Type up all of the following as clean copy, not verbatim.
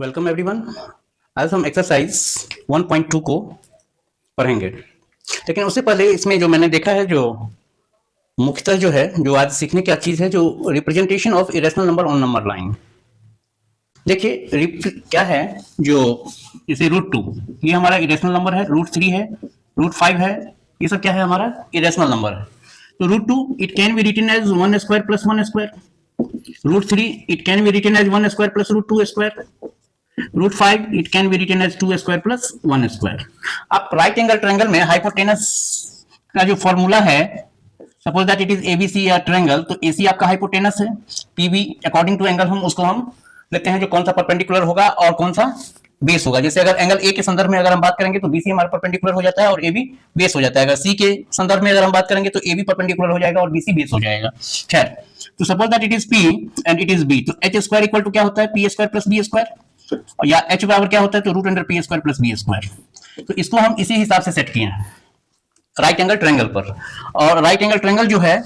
Welcome everyone. आज हम exercise 1.2 को पढ़ेंगे, लेकिन उससे पहले इसमें जो मैंने देखा है, जो मुख्यतः जो है, जो आज सीखने की चीज़ है, जो representation of irrational number on number line. देखिए क्या है, जो जैसे √2 ये हमारा इरेशनल नंबर है, √3 है, √5 है, ये सब क्या है, हमारा इरेशनल नंबर है। तो √2 it can be written as 1 square plus 1 square, √3 it can be written as 1 square plus √2 square, √5 it can be written as 2 square plus 1 square. आप राइट एंगल ट्रायंगल में हाइपोटेनस का जो फॉर्मूला है, suppose that it is ABC या triangle, तो AC आपका hypotenuse है, PB according to angle हम उसको हम लेते हैं जो कौन सा परपेंडिकुलर होगा और कौन सा बेस होगा। जैसे अगर एंगल ए के संदर्भ में अगर हम बात करेंगे तो बीसी हमारा परपेंडिकुलर हो जाता है और एबी बेस हो जाता है। अगर सी के संदर्भ में अगर हम बात करेंगे तो एबी परपेंडिकुलर हो जाएगा और बीसी बेस हो जाएगा। खैर, तो suppose that it is P and it is B, तो एच स्क्वायर इक्वल टू क्या होता है, P square plus B square, या एच बराबर क्या होता है, तो √पी स्क्वायर प्लस बी स्क्वायर। तो इसको हम इसी हिसाब से सेट किए हैं राइट एंगल ट्रायंगल पर। और राइट एंगल ट्रायंगल जो है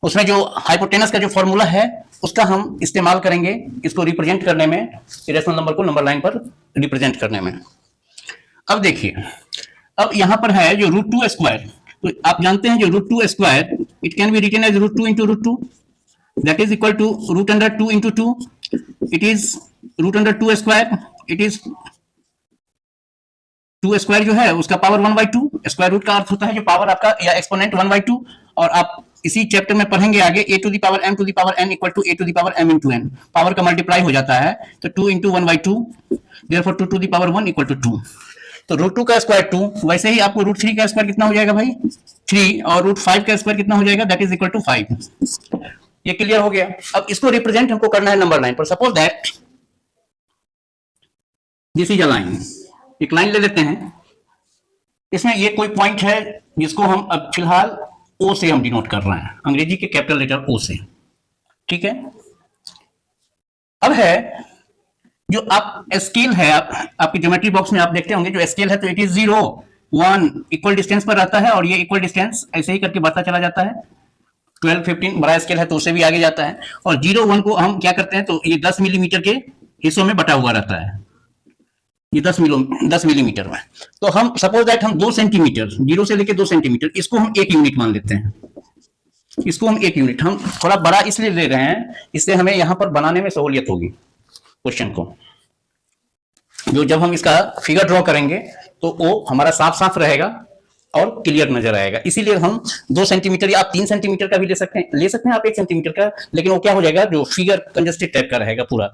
उसमें जो हाइपोटेनस का जो फॉर्मूला है उसका हम इस्तेमाल करेंगे इसको रिप्रेजेंट करने में, इरेशनल नंबर को नंबर लाइन पर रिप्रेजेंट करने में। अब देखिए, अब यहां पर है जो √2 स्क्वायर, तो आप जानते हैं जो √2 square it can be written as √2 into √2, that is equal to √2 into 2, it is √2 square, it is 2 square जो है उसका पावर 1/2, स्क्वायर रूट का अर्थ होता है जो पावर आपका या एक्सपोनेंट 1/2। और आप इसी चैप्टर में पढ़ेंगे आगे a to the power m to the power n equal to a to the power m into n, power का मल्टीप्लाई हो जाता है, तो 2 into 1/2, therefore 2 to the power 1 equal to 2। तो √2 का स्क्वायर 2, वैसे ही आपको √3 का स्क्वायर कितना हो जाएगा भाई, 3, और √5 का स्क्वायर कितना हो जाएगा, दैट इज इक्वल टू 5। ये क्लियर हो गया। अब इसको रिप्रेजेंट हमको करना है नंबर लाइन पर। Suppose that this is a line, एक लाइन ले लेते हैं, इसमें ये कोई पॉइंट है जिसको हम अब फिलहाल ओ से हम डिनोट कर रहे हैं, अंग्रेजी के कैपिटल लेटर ओ से, ठीक है। अब है जो आप स्केल है, आपके ज्योमेट्री बॉक्स में आप देखते होंगे जो स्केल है, तो इट इज 0, 1 इक्वल डिस्टेंस पर रहता है, और ये इक्वल डिस्टेंस ऐसे ही करके बढ़ता चला जाता है। 12, 15 बड़ा स्केल है तो उससे भी आगे जाता है, और 0, 1 को हम क्या करते हैं, तो ये 10 मिलीमीटर के हिस्सों में बटा हुआ रहता है, ये 10 मिलीमीटर में। तो हम सपोज दैट हम 2 सेंटीमीटर, 0 से लेके 2 सेंटीमीटर, इसको हम 1 यूनिट मान लेते हैं, इसको हम 1 यूनिट, हम थोड़ा बड़ा इसलिए ले रहे हैं, इससे हमें यहां पर बनाने में सहूलियत होगी क्वेश्चन को। जो जब हम इसका फिगर ड्रॉ करेंगे तो वो हमारा साफ साफ रहेगा और क्लियर नजर आएगा। इसीलिए हम 2 सेंटीमीटर या आप 3 सेंटीमीटर का भी ले सकते हैं आप 1 सेंटीमीटर का, लेकिन वो क्या हो जाएगा, जो फिगर कंजस्टेड टाइप का रहेगा पूरा,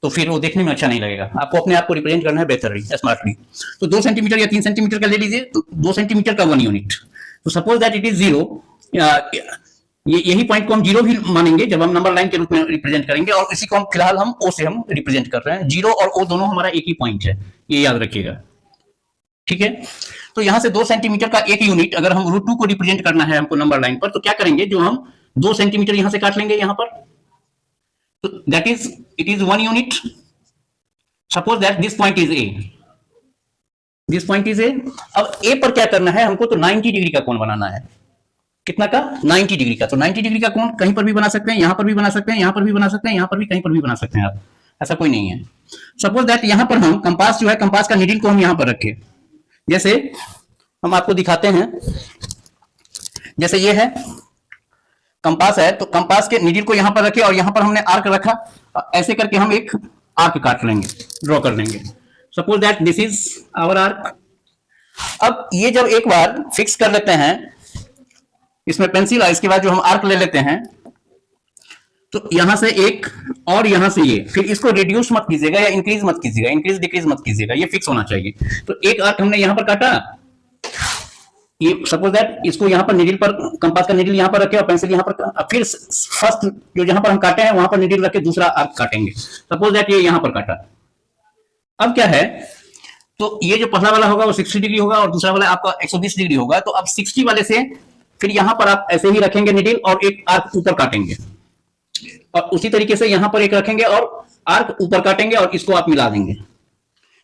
तो फिर वो देखने में अच्छा नहीं लगेगा। आपको अपने आप को रिप्रेजेंट करना है बेहतरली, स्मार्टली। तो 2 सेंटीमीटर या 3 सेंटीमीटर का ले लीजिए, तो 2 सेंटीमीटर का 1 यूनिट। तो सपोज दैट इट इज 0, यही पॉइंट को हम 0 भी मानेंगे जब हम नंबर लाइन के रूप में रिप्रेजेंट करेंगे, और इसी को हम फिलहाल हम ओ से हम रिप्रेजेंट कर रहे हैं। 0 और ओ दोनों हमारा एक ही पॉइंट है, ये याद रखिएगा, ठीक है। तो यहां से 2 सेंटीमीटर का 1 यूनिट अगर हम √2 को रिप्रेजेंट करना है हमको नंबर लाइन पर, तो क्या करेंगे, जो हम 2 सेंटीमीटर यहां से काट लेंगे यहां पर, तो that is it is 1 unit. Suppose that this point is a, this point is a. अब ए पर क्या करना है हमको, तो 90 डिग्री का कोण बनाना है। कितना का, 90 डिग्री का। तो 90 डिग्री का कोण कहीं पर भी बना सकते हैं, यहां पर भी बना सकते हैं, यहां पर भी बना सकते हैं, यहां पर भी, कहीं पर भी बना सकते हैं आप, ऐसा कोई नहीं है। सपोज दैट यहां पर हम कंपास जो है, कंपास का नीडल को हम यहां पर रखें, जैसे हम आपको दिखाते हैं, जैसे ये है कंपास है, तो कंपास के नीडल को यहां पर रखे और यहां पर हमने आर्क रखा, ऐसे करके हम एक आर्क काट लेंगे, ड्रॉ कर लेंगे। Suppose that this is our arc. अब ये जब एक बार फिक्स कर लेते हैं इसमें पेंसिल, इसके बाद जो हम आर्क ले लेते हैं, तो यहां से एक और यहां से ये, फिर इसको रिड्यूस मत कीजिएगा या इंक्रीज मत कीजिएगा, इंक्रीज डिक्रीज मत कीजिएगा, ये फिक्स होना चाहिए। तो एक आर्क हमने यहां पर काटा, ये सपोज दैट इसको यहां पर नीडल पर, कंपास का नीडल यहां पर रखे और पेंसिल यहां पर, फिर फर्स्ट जो जहां पर हम काटे हैं वहां पर नीडल रख के दूसरा आर्क काटेंगे। सपोज दैट ये यहां पर काटा। अब क्या है, तो ये जो पहला वाला होगा वो 60 डिग्री होगा और दूसरा वाला आपका 120 डिग्री होगा। तो अब 60 वाले से फिर यहां पर आप ऐसे ही रखेंगे नीडल और एक आर्क ऊपर काटेंगे, और उसी तरीके से यहां पर एक रखेंगे और आर्क ऊपर काटेंगे और इसको आप मिला देंगे,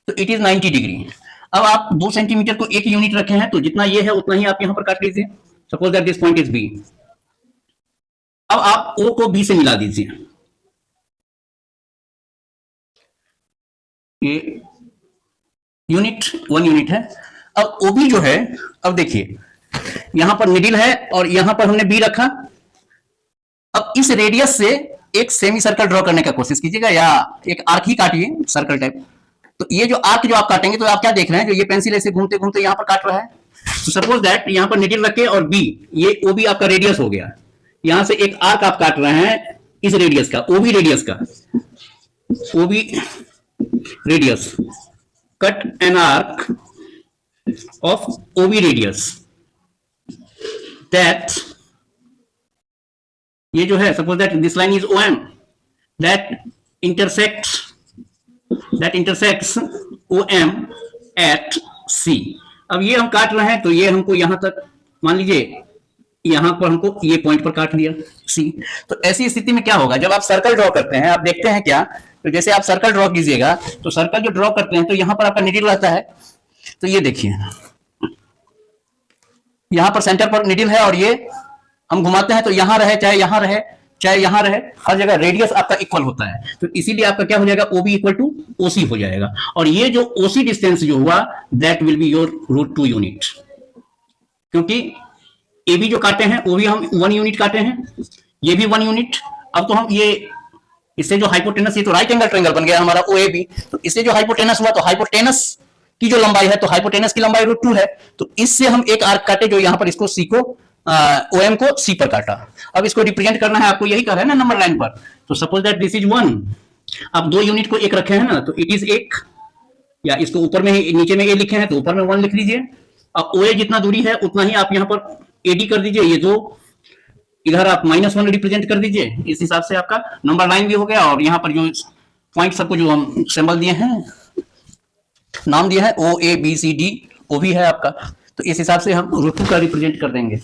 तो इट इज 90 डिग्री। अब आप 2 सेंटीमीटर को 1 यूनिट रखे हैं, तो जितना ये है उतना ही आप यहां पर काट लीजिए। Suppose that this point is B. अब आप ओ को बी से मिला दीजिए, ये यूनिट 1 यूनिट है। अब ओबी जो है, अब देखिए यहां पर मिडिल है और यहां पर हमने बी रखा। अब इस रेडियस से एक सेमी सर्कल ड्रॉ करने का कोशिश कीजिएगा, या एक आर्क ही काटिए सर्कल टाइप। तो ये जो आर्क जो आप काटेंगे, तो आप क्या देख रहे हैं, जो ये पेंसिल ऐसे घूमते घूमते यहां पर काट रहा है। तो सपोज दैट यहां पर निडिल रखे और बी, ये ओबी आपका रेडियस हो गया। यहां से एक आर्क आप काट रहे हैं इस रेडियस का, ओबी रेडियस का, OB radius, cut an arc of OB radius that, ये जो है suppose that this line is OM that intersects OM at C. अब ये हम काट रहे हैं, तो ये हमको यहां तक, मान लीजिए यहां पर हमको ये पॉइंट पर काट दिया सी। तो ऐसी स्थिति में क्या होगा, जब आप सर्कल ड्रॉ करते हैं, आप देखते हैं क्या, तो जैसे आप सर्कल ड्रॉ कीजिएगा, तो सर्कल जो ड्रॉ करते हैं, तो यहां पर आपका निडिल रहता है। तो ये देखिए यहां पर सेंटर पर निडिल है, और ये हम घुमाते हैं तो यहां रहे चाहे यहां रहे चाहे यहां रहे, हर जगह रेडियस आपका इक्वल होता है। तो इसीलिए आपका क्या हो जाएगा, ओबी इक्वल टू ओसी हो जाएगा। और ये जो ओसी डिस्टेंस जो हुआ, that will be your √2 unit, क्योंकि ए बी जो काटे हैं वो भी हम 1 यूनिट काटे हैं, ये भी 1 यूनिट। अब तो हम ये इससे जो हाइपोटेनस, ये तो राइट एंगल ट्रायंगल बन गया हमारा ओ ए बी। तो इससे जो हाइपोटेनस हुआ, तो हाइपोटेनस की जो लंबाई है, तो हाइपोटेनस की लंबाई √2 है। तो इससे हम एक आर्क काटे, जो यहां पर इसको सी को ओएम को सी पर काटा। अब इसको रिप्रेजेंट करना है आपको, यही कर रहे हैं ना नंबर लाइन पर। तो सपोज दैट दिस इज 1, आप 2 यूनिट को एक रखे हैं ना, तो इट इज 1, या इसको ऊपर में ही, नीचे में ए लिखे हैं तो ऊपर में 1 लिख लीजिए। अब ओ ए जितना दूरी है उतना ही आप यहाँ पर एडी कर दीजिए, ये 2 इधर आप -1 रिप्रेजेंट कर दीजिए। इस हिसाब से आपका नंबर लाइन भी हो गया, और यहाँ पर जो पॉइंट सबको जो हम सिंबल दिए हैं, नाम दिया है ओ ए बी सी डी, वो भी है आपका। तो इस हिसाब से हम √2 का रिप्रेजेंट कर देंगे।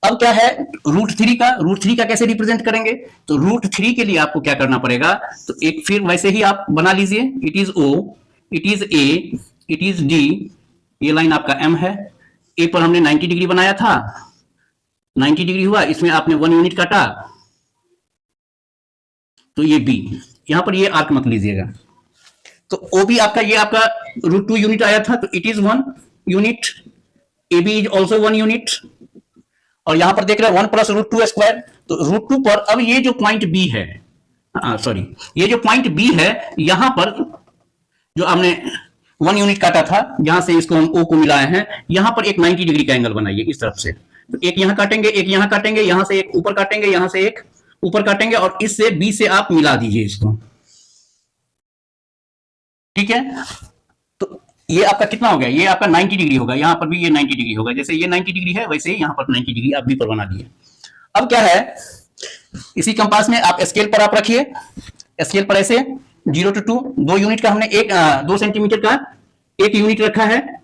अब क्या है √3 का कैसे रिप्रेजेंट करेंगे, तो √3 के लिए आपको क्या करना पड़ेगा, तो एक फिर वैसे ही आप बना लीजिए, it is O, it is A, it is D, ये लाइन आपका एम है। ए पर हमने 90 डिग्री बनाया था, 90 डिग्री हुआ, इसमें आपने 1 यूनिट काटा, तो ये बी, यहां पर ये आर्क मत लीजिएगा। तो ओ बी आपका, ये आपका √2 यूनिट आया था, तो it is 1 unit, A B is also 1 unit. और यहां पर देख रहे हैं 1 + √2 स्क्वायर। तो √2 पर अब ये जो पॉइंट बी है, सॉरी, ये जो पॉइंट बी है, यहां पर जो हमने 1 यूनिट काटा था, यहां से इसको हम ओ को मिलाए हैं, यहां पर एक 90 डिग्री का एंगल बनाइए इस तरफ से। तो एक यहां काटेंगे, एक यहां काटेंगे, यहां से एक ऊपर काटेंगे, यहां से एक ऊपर काटेंगे, और इससे बी से आप मिला दीजिए इसको, ठीक है। तो ये आपका कितना हो गया, ये आपका 90 डिग्री होगा, यहां पर भी ये 90 डिग्री होगा। जैसे ये 90 डिग्री है, वैसे ही यहां पर 90 डिग्री आप बी पर बना दिए। अब क्या है, इसी कंपास में आप स्केल पर आप रखिए, स्केल पर ऐसे 0 to 2, 2 यूनिट का हमने 2 सेंटीमीटर का 1 यूनिट रखा है।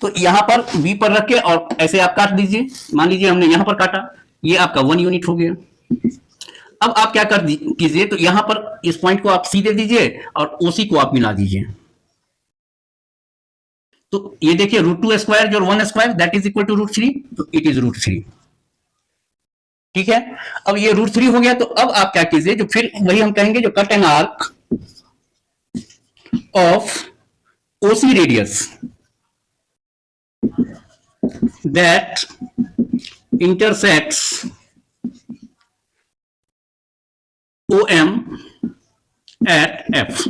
तो यहां पर बी पर रख के और ऐसे आप काट दीजिए। मान लीजिए हमने यहां पर काटा, ये आपका 1 यूनिट हो गया। अब आप क्या कर कीजिए, तो यहां पर इस पॉइंट को आप सी दे दीजिए और ओसी को आप मिला दीजिए। तो ये देखिए √2 स्क्वायर जो 1 square that is equal to √3, तो इट इज √3, ठीक है। अब ये √3 हो गया, तो अब आप क्या कीजिए, जो फिर वही हम कहेंगे, जो cut an arc of OC radius that intersects OM at F।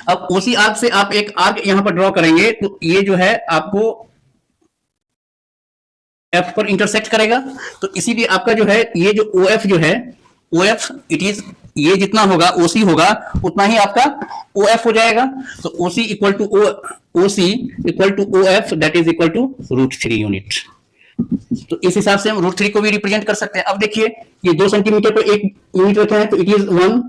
अब उसी आर्क से आप एक आर्क यहां पर ड्रॉ करेंगे, तो ये जो है आपको F पर इंटरसेक्ट करेगा। तो इसीलिए आपका जो है, ये जो OF जो है, OF इट इज, ये जितना होगा OC होगा उतना ही आपका OF हो जाएगा। तो OC equal to OC equal to OF that is equal to √3 unit. तो इस हिसाब से हम √3 को भी रिप्रेजेंट कर सकते हैं। अब देखिए ये 2 सेंटीमीटर पर 1 यूनिट रखे हैं, तो it is 1,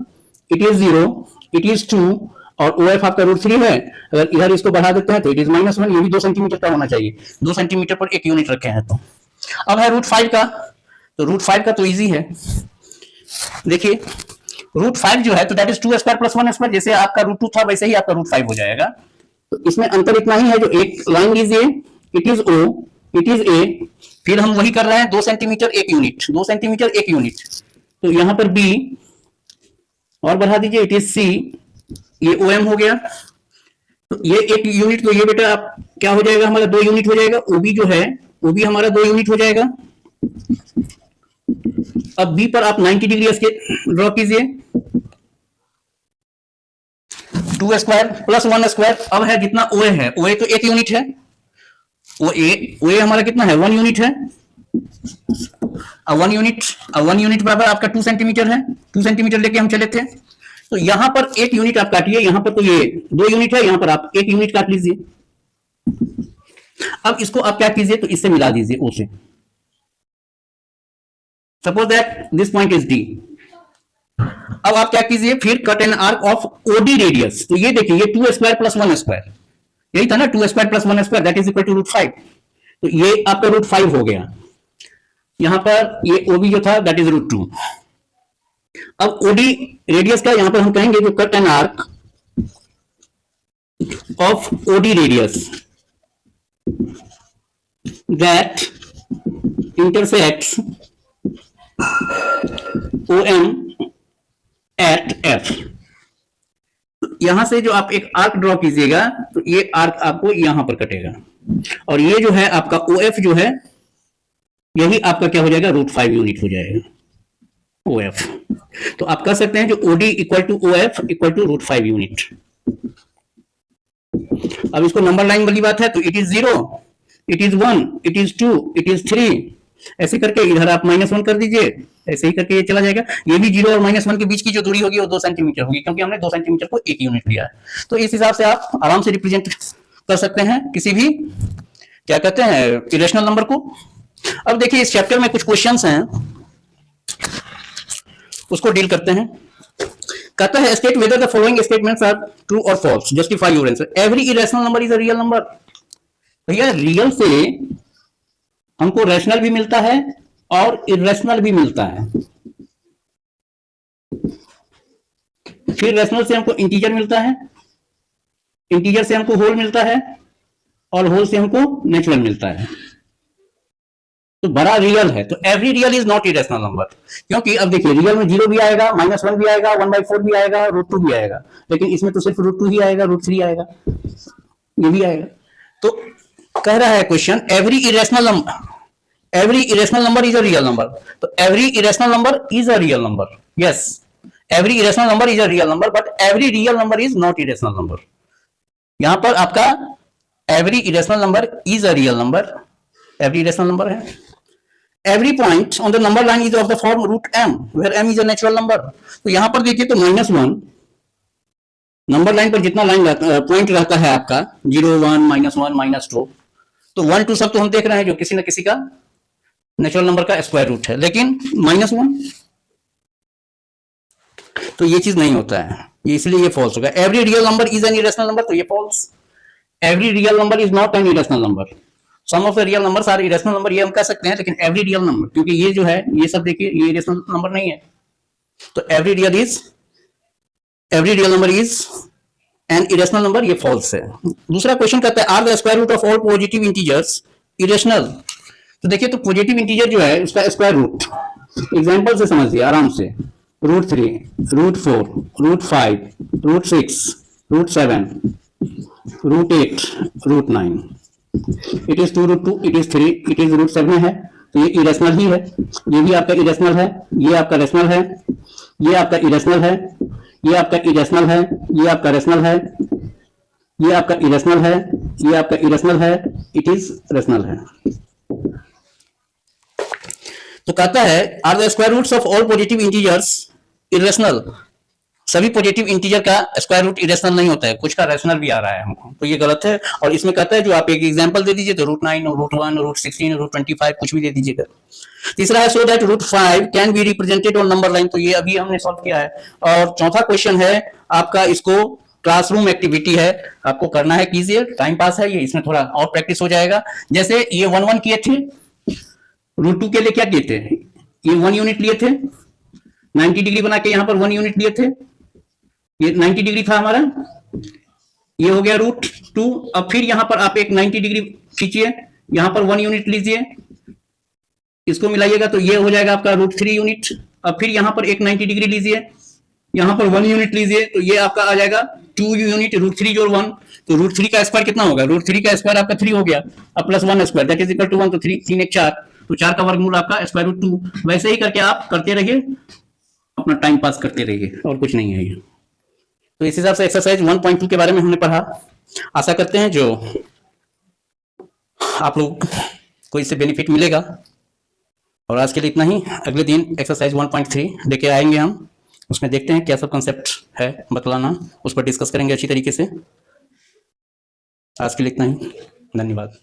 it is 0, it is 2, और OF आपका √3 है। अगर इधर इसको बढ़ा देते हैं तो इट इज -1, ये भी 2 सेंटीमीटर का होना चाहिए। 2 सेंटीमीटर पर 1 यूनिट रखे हैं। तो अब है √5 का, तो √5 का तो इजी है। देखिए √5 जो है, तो दैट इज 2 स्क्वायर + 1 स्क्वायर, जैसे आपका √2 था वैसे ही आपका √5 हो जाएगा। तो इसमें अंतर इतना ही है, जो एक लाइन लीजिए, it is O, it is A, फिर हम वही कर रहे हैं 2 सेंटीमीटर 1 यूनिट, 2 सेंटीमीटर 1 यूनिट। तो यहां पर B और बढ़ा दीजिए, इट इज सी, ये ओ एम हो गया। तो ये एक यूनिट, तो ये बेटा आप क्या हो जाएगा हमारा 2 यूनिट हो जाएगा, ओबी जो है वो भी हमारा 2 यूनिट हो जाएगा। अब बी पर आप 90 डिग्री ड्रॉ कीजिए, 2 स्क्वायर प्लस 1 स्क्वायर। अब है जितना ओए है, ओए तो 1 यूनिट है, ओए हमारा कितना है 1 यूनिट है। अब 1 यूनिट बराबर आपका 2 सेंटीमीटर है, 2 सेंटीमीटर लेके हम चले थे। तो यहां पर 1 यूनिट आप काटिए, यहां पर तो ये 2 यूनिट है, यहां पर आप 1 यूनिट काट लीजिए। अब इसको आप क्या कीजिए, तो इससे मिला दीजिए ओ से। Suppose that this point is D. अब आप क्या कीजिए, फिर cut an arc of OD radius. तो ये देखिए, ये 2 स्क्वायर प्लस 1 स्क्वायर, यही था ना, 2 square plus 1 square that is equal to √5। तो ये आपका √5 हो गया। यहां पर ये ओबी जो था दैट इज √2। अब ओडी रेडियस का यहां पर हम कहेंगे जो cut an arc of OD radius that intersects O M at F. यहां से जो आप एक आर्क ड्रॉ कीजिएगा, तो ये आर्क आपको यहां पर कटेगा, और ये जो है आपका ओ एफ जो है, यही आपका क्या हो जाएगा √5 यूनिट हो जाएगा ओ एफ। तो आप कह सकते हैं जो OD equal to O F equal to √5 unit. अब इसको नंबर लाइन वाली बात है, तो it is 0, it is 1, it is 2, it is 3, ऐसे करके इधर आप -1 कर दीजिए, ऐसे ही करके ये चला जाएगा। ये भी 0 और -1 के बीच की जो दूरी होगी वो 2 सेंटीमीटर होगी, क्योंकि हमने 2 सेंटीमीटर को 1 यूनिट लिया है। तो इस हिसाब से आप आराम से रिप्रेजेंट कर सकते हैं किसी भी क्या कहते हैं इरेशनल नंबर को। अब देखिए इस चैप्टर में कुछ क्वेश्चंस हैं, उसको डील करते हैं। कहता है state whether the following statements are true और false, justify your answer. Every irrational number is a real number. भैया रियल से हमको रैशनल भी मिलता है और इरेशनल भी मिलता है। फिर रैशनल से हमको इंटीजर मिलता है, इंटीजर से हमको होल मिलता है, और होल से हमको नेचुरल मिलता है। तो बड़ा रियल है, तो every real is not irrational number. क्योंकि अब देखिए रियल में 0 भी आएगा, -1 भी आएगा, 1/4 भी आएगा, √2 भी आएगा, लेकिन इसमें तो सिर्फ √2 ही आएगा, √3 आएगा, ये भी आएगा। तो कह रहा है question every irrational number is a real number. तो every irrational number is a real number, yes, every irrational number is a real number, but every real number is not irrational number. यहां पर आपका every irrational number is a real number, every irrational number है। Every point on the number line is of the form √m where m is a natural number. तो यहां पर देखिए तो -1 number line पर जितना लाइन पॉइंट रहता है आपका 0, 1, -1, -2, तो 1, 2 सब तो हम देख रहे हैं जो किसी न किसी का नेचुरल नंबर का स्क्वायर रूट है, लेकिन -1 तो ये चीज नहीं होता है, ये इसलिए ये फॉल्स होगा। Every real number is an irrational number, तो ये false. Every real number is not an irrational number. Some of the real numbers are irrational number, ये हम कह सकते हैं, लेकिन एवरी रियल नंबर, क्योंकि ये जो है ये सब देखिए ये इरेशनल नंबर नहीं है। तो every real number is an irrational number, ये फॉल्स है। दूसरा क्वेश्चन कहता है are the square root of all positive integers irrational. तो देखिए तो पॉजिटिव इंटीजर जो है उसका स्क्वायर रूट एग्जांपल से समझिए आराम से, √3, √4, √5, √6, √7, √8, √9, it is 2 √2, it is 3, it is √7 है, तो ये इरेशनल ही है। ये भी आपका इरेशनल है, ये आपका रेशनल है, ये आपका इरेशनल है, ये आपका इरेशनल है, ये आपका रेशनल है, ये आपका इरेशनल है, ये आपका इरेशनल है, इट इज रेशनल है। तो कहता है are the square roots of all positive integers irrational. सभी पॉजिटिव इंटीजर का स्क्वायर रूट इरेशनल नहीं होता है, कुछ का रेशनल भी आ रहा है हमको, तो ये गलत है। और इसमें कहता है जो आप एक एग्जांपल दे दीजिए तो √9, √1, √16, √25 कुछ भी दे दीजिएगा। तीसरा है so that √5 can be represented on number line, तो ये अभी हमने सॉल्व किया है। और चौथा क्वेश्चन है आपका, इसको क्लासरूम एक्टिविटी है, आपको करना है, कीजिए, टाइम पास है ये, इसमें थोड़ा और प्रैक्टिस हो जाएगा। जैसे ये 1 किए थे, √2 के लिए क्या किए थे, ये 1 यूनिट लिए थे, 90 डिग्री बना के यहां पर 1 यूनिट लिए थे, ये 90 डिग्री था हमारा, ये हो गया √2। अब फिर यहां पर आप एक 90 डिग्री खींचिए, यहां पर 1 यूनिट लीजिए, इसको मिलाइएगा तो ये हो जाएगा आपका √3 यूनिट। अब फिर यहां पर एक 90 डिग्री लीजिए, यहाँ पर 1 यूनिट लीजिए तो ये आपका आ जाएगा 2 यूनिट, √3 जोड़ 1, तो √3 का स्क्वायर कितना होगा? √3 का स्क्वायर आपका 3 हो गया, अब plus 1 square that is equal to 1, तो 3 3 1 4, तो 4 का वर्गमूल आपका स्क्वायर रूट 2। वैसे ही करके आप करते रहिए, अपना टाइम पास करते रहिए, और कुछ नहीं है ये। तो इस हिसाब से एक्सरसाइज 1.2 के बारे में हमने पढ़ा। आशा करते हैं जो आप लोग को इससे बेनिफिट मिलेगा। और आज के लिए इतना ही। अगले दिन एक्सरसाइज 1.3 लेके आएंगे हम, उसमें देखते हैं क्या सब कंसेप्ट है बतलाना, उस पर डिस्कस करेंगे अच्छी तरीके से। आज के लिए इतना ही, धन्यवाद।